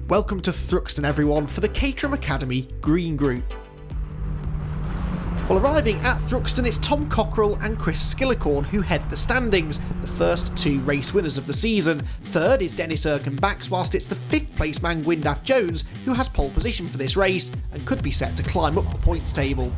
Welcome to Thruxton everyone for the Caterham Academy Green Group. Well, arriving at Thruxton, it's Tom Cockerell and Chris Skillicorn who head the standings, the first two race winners of the season. Third is Dennis Erkenbachs, whilst it's the fifth place man Gwyndaf Jones who has pole position for this race and could be set to climb up the points table.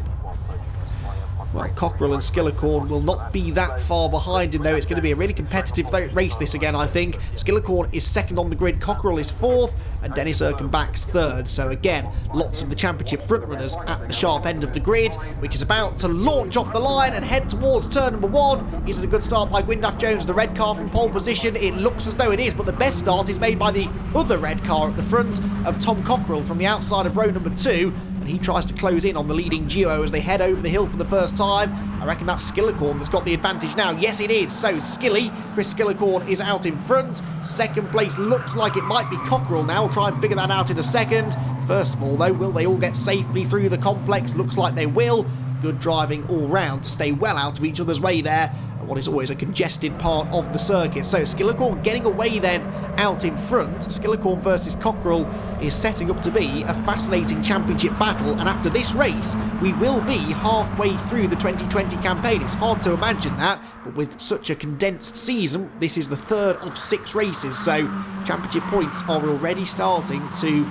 Well, Cockerell and Skillicorn will not be that far behind him though. It's going to be a really competitive race this again, I think. Skillicorn is second on the grid, Cockerell is fourth, and Dennis Erkenbachs third. So again, lots of the championship frontrunners at the sharp end of the grid, which is about to launch off the line and head towards turn number one. Is it a good start by Gwyndaf Jones, the red car from pole position? It looks as though it is, but the best start is made by the other red car at the front of Tom Cockerell from the outside of row number 2. And he tries to close in on the leading duo as they head over the hill for the first time. I reckon that's Skillicorn that's got the advantage now. Yes, it is. So Chris Skillicorn is out in front. Second place looks like it might be Cockerell now. We'll try and figure that out in a second. First of all, though, will they all get safely through the complex? Looks like they will. Good driving all round to stay well out of each other's way there. What is always a congested part of the circuit. So Skillicorn getting away then out in front. Skillicorn versus Cockerell is setting up to be a fascinating championship battle, and after this race we will be halfway through the 2020 campaign. It's hard to imagine that, but with such a condensed season, this is the third of 6 races, so championship points are already starting to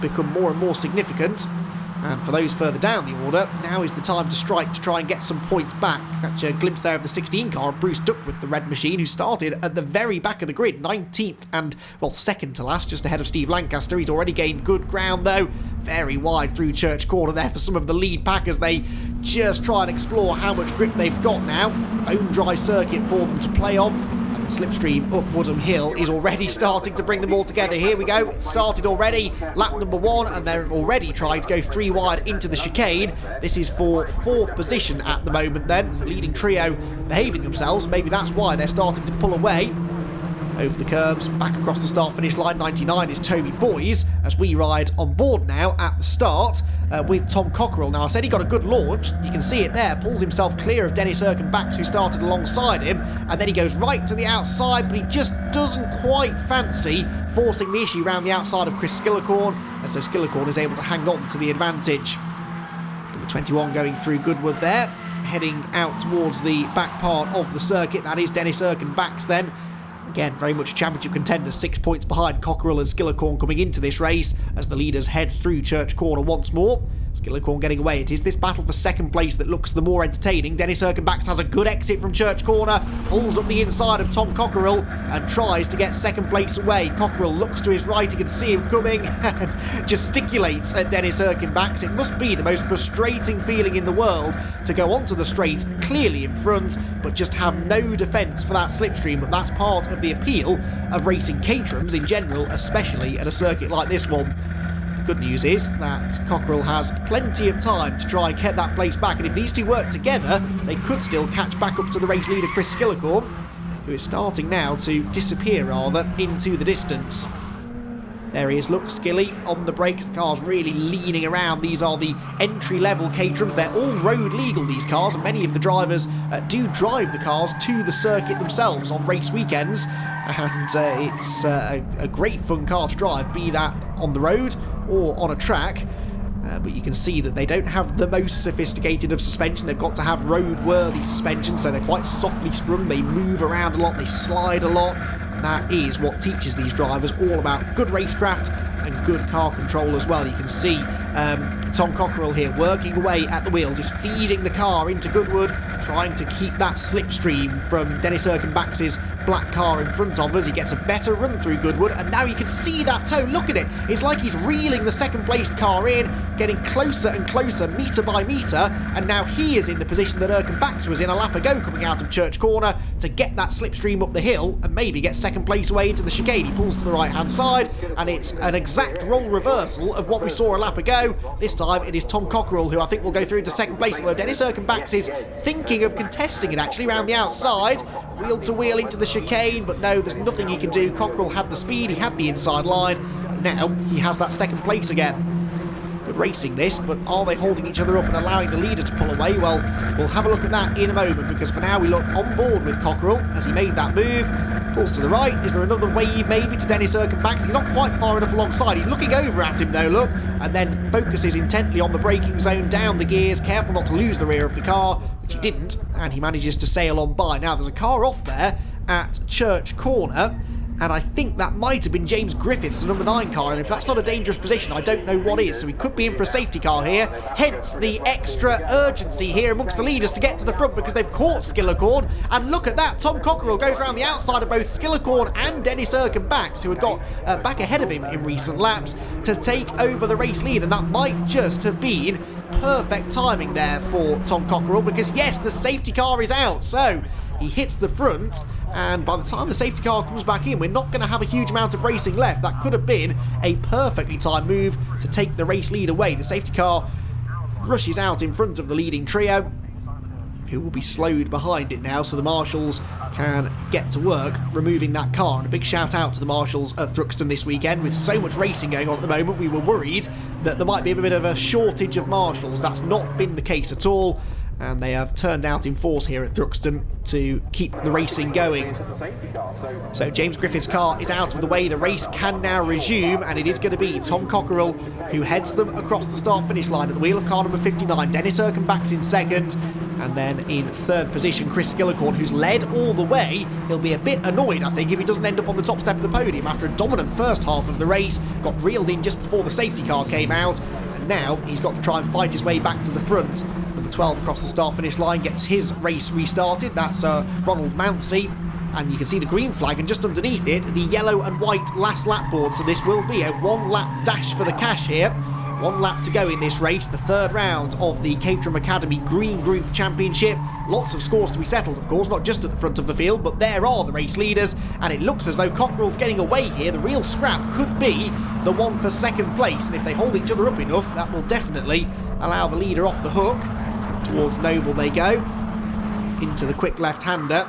become more and more significant. And for those further down the order, now is the time to strike to try and get some points back. Catch a glimpse there of the 16 car of Bruce Duckworth, the red machine, who started at the very back of the grid, 19th and, well, second to last, just ahead of Steve Lancaster. He's already gained good ground, though. Very wide through Church Corner there for some of the lead packers. They just try and explore how much grip they've got now. Bone dry circuit for them to play on. The slipstream up Woodham Hill is already starting to bring them all together. Here we go, it started already, lap number 1, and they're already trying to go 3 wide into the chicane. This is for 4th position at the moment then. The leading trio behaving themselves, maybe that's why they're starting to pull away. Over the curbs, back across the start-finish line, 99 is Toby Boys, as we ride on board now at the start with Tom Cockerell. Now, I said he got a good launch, you can see it there, pulls himself clear of Dennis Erkenbachs, who started alongside him, and then he goes right to the outside, but he just doesn't quite fancy forcing the issue around the outside of Chris Skillicorn, and so Skillicorn is able to hang on to the advantage. Number 21 going through Goodwood there, heading out towards the back part of the circuit. That is Dennis Erkenbachs then. Again, very much championship contenders, 6 points behind Cockerell and Skillicorn coming into this race as the leaders head through Church Corner once more. Skillicorn getting away. It is this battle for second place that looks the more entertaining. Dennis Erkenbachs has a good exit from Church Corner, pulls up the inside of Tom Cockerell and tries to get second place away. Cockerell looks to his right, he can see him coming and gesticulates at Dennis Erkenbachs. It must be the most frustrating feeling in the world to go onto the straight clearly in front but just have no defence for that slipstream, but that's part of the appeal of racing Caterhams in general, especially at a circuit like this one. Good news is that Cockerell has plenty of time to try and get that place back, and if these two work together, they could still catch back up to the race leader Chris Skillicorn, who is starting now to disappear rather into the distance. There he is, look, Skilly on the brakes, the car's really leaning around. These are the entry-level Caterhams, they're all road legal, these cars, and many of the drivers do drive the cars to the circuit themselves on race weekends, and it's a great fun car to drive, be that on the road or on a track. But you can see that they don't have the most sophisticated of suspension. They've got to have road-worthy suspension, so they're quite softly sprung, they move around a lot, they slide a lot, and that is what teaches these drivers all about good racecraft and good car control as well. You can see Tom Cockerell here working away at the wheel, just feeding the car into Goodwood, trying to keep that slipstream from Dennis Erkenbachs' black car in front of us. He gets a better run through Goodwood, and now you can see that toe. Look at it. It's like he's reeling the second placed car in, getting closer and closer, metre by metre, and now he is in the position that Erkenbachs was in a lap ago coming out of Church Corner to get that slipstream up the hill and maybe get second place away into the chicane. He pulls to the right-hand side, and it's an exact role reversal of what we saw a lap ago. This time it is Tom Cockerell who I think will go through into second place, although Dennis Erkenbachs is thinking of contesting it actually around the outside. Wheel to wheel into the chicane, but no, there's nothing he can do. Cockerell had the speed, he had the inside line. Now he has that second place again. Good racing this, but are they holding each other up and allowing the leader to pull away? Well, we'll have a look at that in a moment, because for now we look on board with Cockerell as he made that move. Pulls to the right. Is there another wave maybe to Dennis Erkenbach? He's not quite far enough alongside. He's looking over at him though, look, and then focuses intently on the braking zone, down the gears, careful not to lose the rear of the car, which he didn't, and he manages to sail on by. Now there's a car off there at Church Corner, and I think that might have been James Griffiths, the number 9 car, and if that's not a dangerous position, I don't know what is. So he could be in for a safety car here, hence the extra urgency here amongst the leaders to get to the front, because they've caught Skillicorn. And look at that, Tom Cockerell goes around the outside of both Skillicorn and Dennis Erkenbach, who had got back ahead of him in recent laps, to take over the race lead, and that might just have been perfect timing there for Tom Cockerell, because yes, the safety car is out, so he hits the front, and by the time the safety car comes back in, we're not going to have a huge amount of racing left. That could have been a perfectly timed move to take the race lead away. The safety car rushes out in front of the leading trio, who will be slowed behind it now, so the marshals can get to work removing that car. And a big shout out to the marshals at Thruxton this weekend. With so much racing going on at the moment, we were worried that there might be a bit of a shortage of marshals. That's not been the case at all, and they have turned out in force here at Thruxton to keep the racing going. So James Griffiths' car is out of the way. The race can now resume, and it is going to be Tom Cockerell who heads them across the start-finish line at the wheel of car number 59. Dennis Erkenbach's in second, and then in third position, Chris Skillicorn, who's led all the way. He'll be a bit annoyed, I think, if he doesn't end up on the top step of the podium after a dominant first half of the race. Got reeled in just before the safety car came out, and now he's got to try and fight his way back to the front. 12 across the start-finish line gets his race restarted. That's Ronald Mountsie, and you can see the green flag, and just underneath it, the yellow and white last lap board. So this will be a one-lap dash for the cash here. 1 lap to go in this race, the third round of the Caterham Academy Green Group Championship. Lots of scores to be settled, of course, not just at the front of the field, but there are the race leaders, and it looks as though Cockerell's getting away here. The real scrap could be the one for second place, and if they hold each other up enough, that will definitely allow the leader off the hook. Towards Noble they go, into the quick left-hander,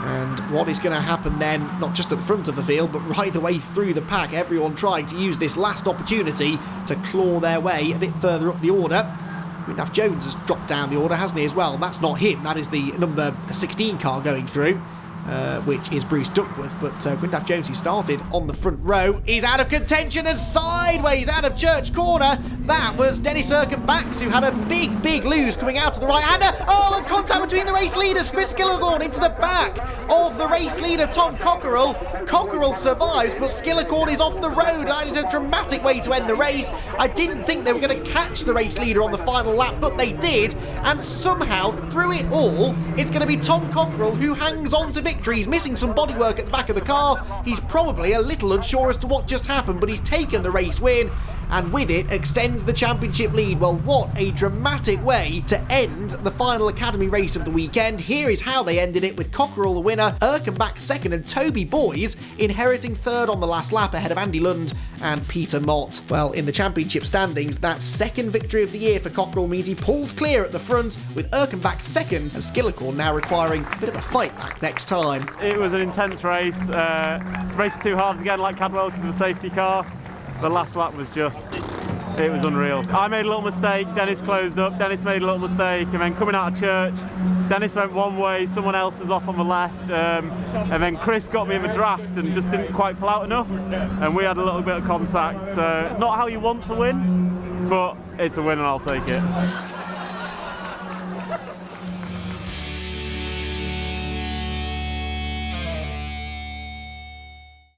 and what is going to happen then, not just at the front of the field, but right the way through the pack, everyone trying to use this last opportunity to claw their way a bit further up the order. Gwyndaff Jones has dropped down the order, hasn't he, as well? That's not him, that is the number 16 car going through, which is Bruce Duckworth, but Gwyndaff Jones, who started on the front row, is out of contention and sideways out of Church Corner. That was Dennis Erkenbach, who had a big lose coming out of the right-hander. Oh, and contact between the race leaders. Chris Skillicorn into the back of the race leader, Tom Cockerell. Cockerell survives, but Skillicorn is off the road. That is a dramatic way to end the race. I didn't think they were going to catch the race leader on the final lap, but they did, and somehow, through it all, it's going to be Tom Cockerell who hangs on to victory. He's missing some bodywork at the back of the car. He's probably a little unsure as to what just happened, but he's taken the race win, and with it extends the championship lead. Well, what a dramatic way to end the final Academy race of the weekend. Here is how they ended it, with Cockerell the winner, Erkenbach second, and Toby Boys inheriting third on the last lap ahead of Andy Lund and Peter Mott. Well, in the championship standings, that second victory of the year for Cockerell means he pulls clear at the front, with Erkenbach second and Skillicorn now requiring a bit of a fight back next time. It was an intense race. Race of two halves again, like Cadwell, because of a safety car. The last lap was just, it was unreal. I made a little mistake, Dennis closed up, Dennis made a little mistake, and then coming out of Church, Dennis went one way, someone else was off on the left, and then Chris got me in the draft and just didn't quite pull out enough, and we had a little bit of contact. So not how you want to win, but it's a win and I'll take it.